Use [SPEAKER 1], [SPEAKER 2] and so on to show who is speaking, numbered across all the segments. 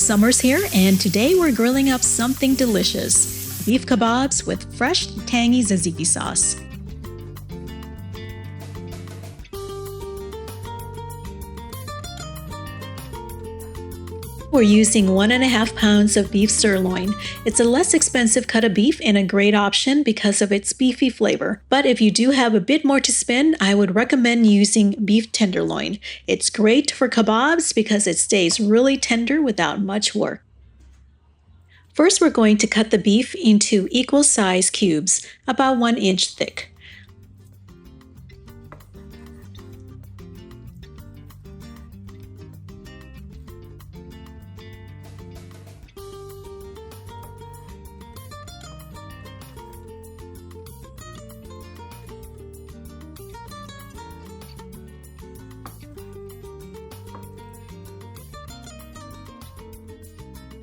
[SPEAKER 1] Summer's here, and today we're grilling up something delicious. Beef kebabs with fresh, tangy tzatziki sauce. We're using 1.5 pounds of beef sirloin. It's a less expensive cut of beef and a great option because of its beefy flavor. But if you do have a bit more to spend, I would recommend using beef tenderloin. It's great for kebabs because it stays really tender without much work. First, we're going to cut the beef into equal size cubes, about 1 inch thick.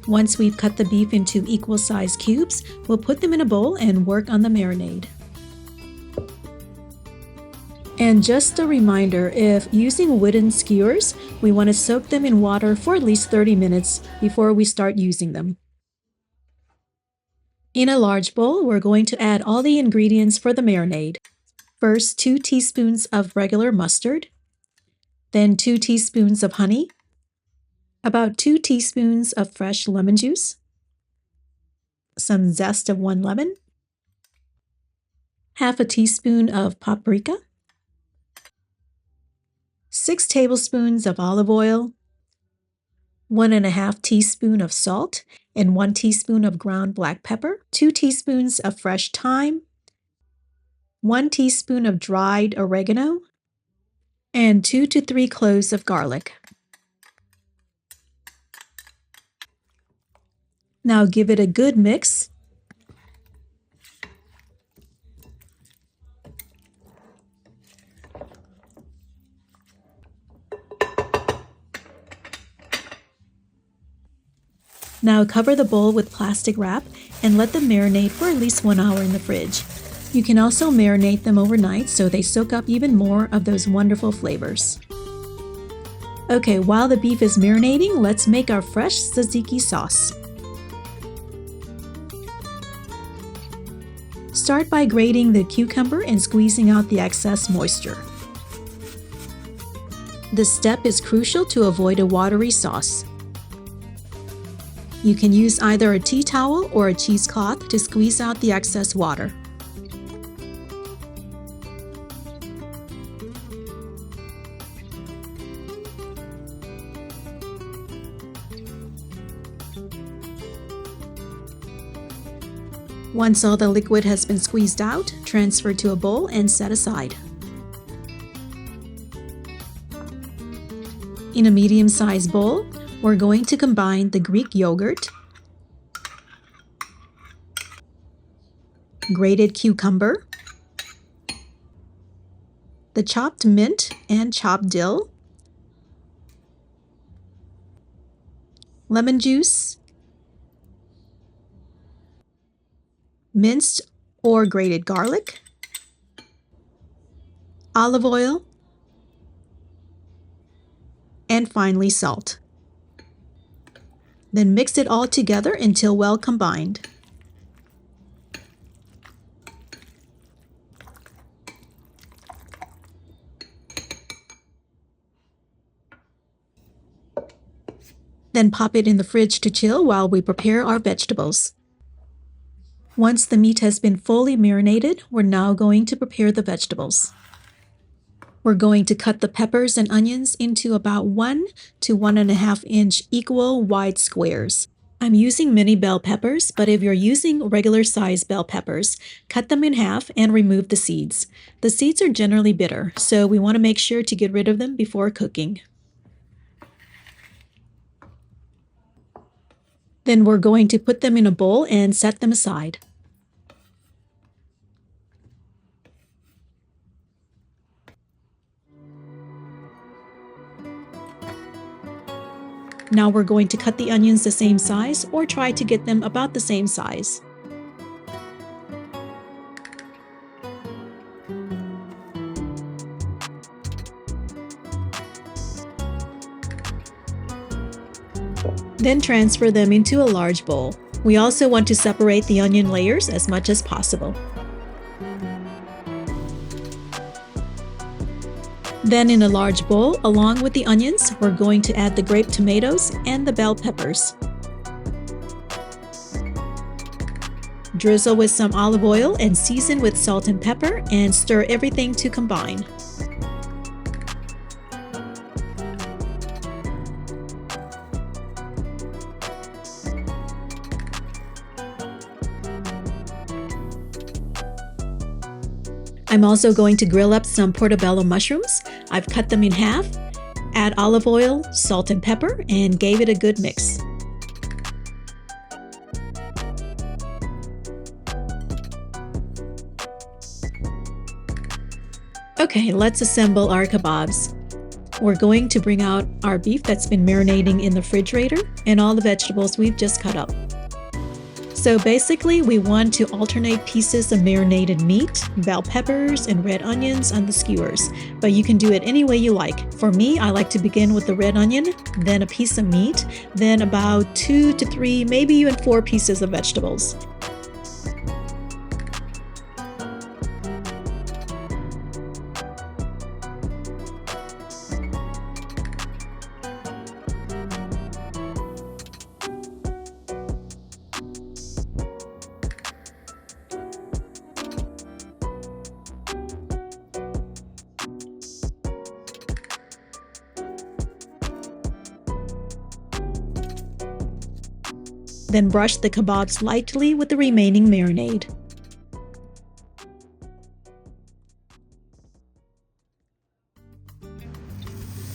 [SPEAKER 1] Once we've cut the beef into equal size cubes, we'll put them in a bowl and work on the marinade. And just a reminder, if using wooden skewers, we want to soak them in water for at least 30 minutes before we start using them. In a large bowl, we're going to add all the ingredients for the marinade. First, 2 teaspoons of regular mustard, then 2 teaspoons of honey, about 2 teaspoons of fresh lemon juice, some zest of 1 lemon, half a teaspoon of paprika, 6 tablespoons of olive oil, 1.5 teaspoon of salt, and 1 teaspoon of ground black pepper, 2 teaspoons of fresh thyme, 1 teaspoon of dried oregano, and 2 to 3 cloves of garlic. Now give it a good mix. Now cover the bowl with plastic wrap and let them marinate for at least 1 hour in the fridge. You can also marinate them overnight so they soak up even more of those wonderful flavors. Okay, while the beef is marinating, let's make our fresh tzatziki sauce. Start by grating the cucumber and squeezing out the excess moisture. This step is crucial to avoid a watery sauce. You can use either a tea towel or a cheesecloth to squeeze out the excess water. Once all the liquid has been squeezed out, transfer to a bowl and set aside. In a medium-sized bowl, we're going to combine the Greek yogurt, grated cucumber, the chopped mint and chopped dill, lemon juice, minced or grated garlic, olive oil, and finally salt. Then mix it all together until well combined. Then pop it in the fridge to chill while we prepare our vegetables. Once the meat has been fully marinated, we're now going to prepare the vegetables. We're going to cut the peppers and onions into about 1 to 1.5 inch equal wide squares. I'm using mini bell peppers, but if you're using regular size bell peppers, cut them in half and remove the seeds. The seeds are generally bitter, so we want to make sure to get rid of them before cooking. Then we're going to put them in a bowl and set them aside. Now we're going to cut the onions the same size or try to get them about the same size. Then transfer them into a large bowl. We also want to separate the onion layers as much as possible. Then in a large bowl, along with the onions, we're going to add the grape tomatoes and the bell peppers. Drizzle with some olive oil and season with salt and pepper and stir everything to combine. I'm also going to grill up some portobello mushrooms. I've cut them in half, add olive oil, salt and pepper, and gave it a good mix. Okay, let's assemble our kebabs. We're going to bring out our beef that's been marinating in the refrigerator and all the vegetables we've just cut up. So basically, we want to alternate pieces of marinated meat, bell peppers, and red onions on the skewers, but you can do it any way you like. For me, I like to begin with the red onion, then a piece of meat, then about 2 to 3, maybe even 4 pieces of vegetables. Then brush the kebabs lightly with the remaining marinade.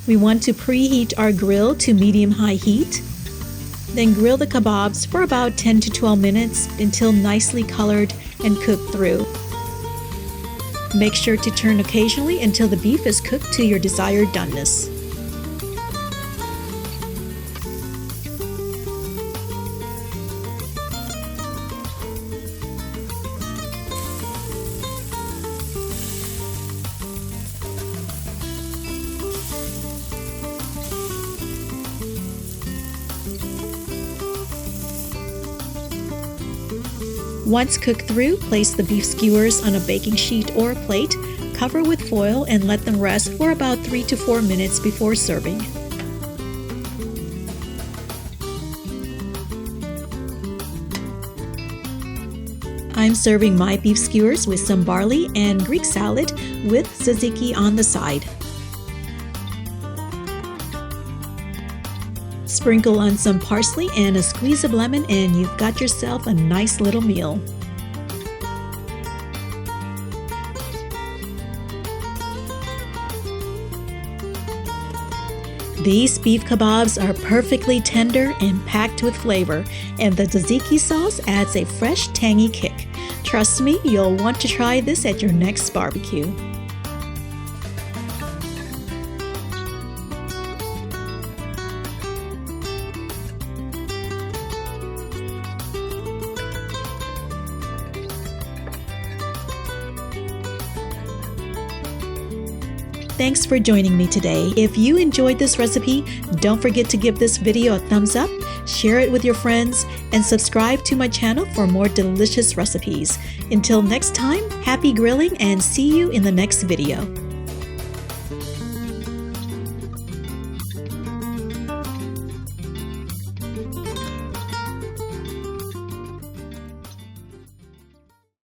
[SPEAKER 1] We want to preheat our grill to medium-high heat. Then grill the kebabs for about 10 to 12 minutes until nicely colored and cooked through. Make sure to turn occasionally until the beef is cooked to your desired doneness. Once cooked through, place the beef skewers on a baking sheet or a plate, cover with foil, and let them rest for about 3 to 4 minutes before serving. I'm serving my beef skewers with some barley and Greek salad with tzatziki on the side. Sprinkle on some parsley and a squeeze of lemon and you've got yourself a nice little meal. These beef kebabs are perfectly tender and packed with flavor, and the tzatziki sauce adds a fresh, tangy kick. Trust me, you'll want to try this at your next barbecue. Thanks for joining me today. If you enjoyed this recipe, don't forget to give this video a thumbs up, share it with your friends, and subscribe to my channel for more delicious recipes. Until next time, happy grilling and see you in the next video.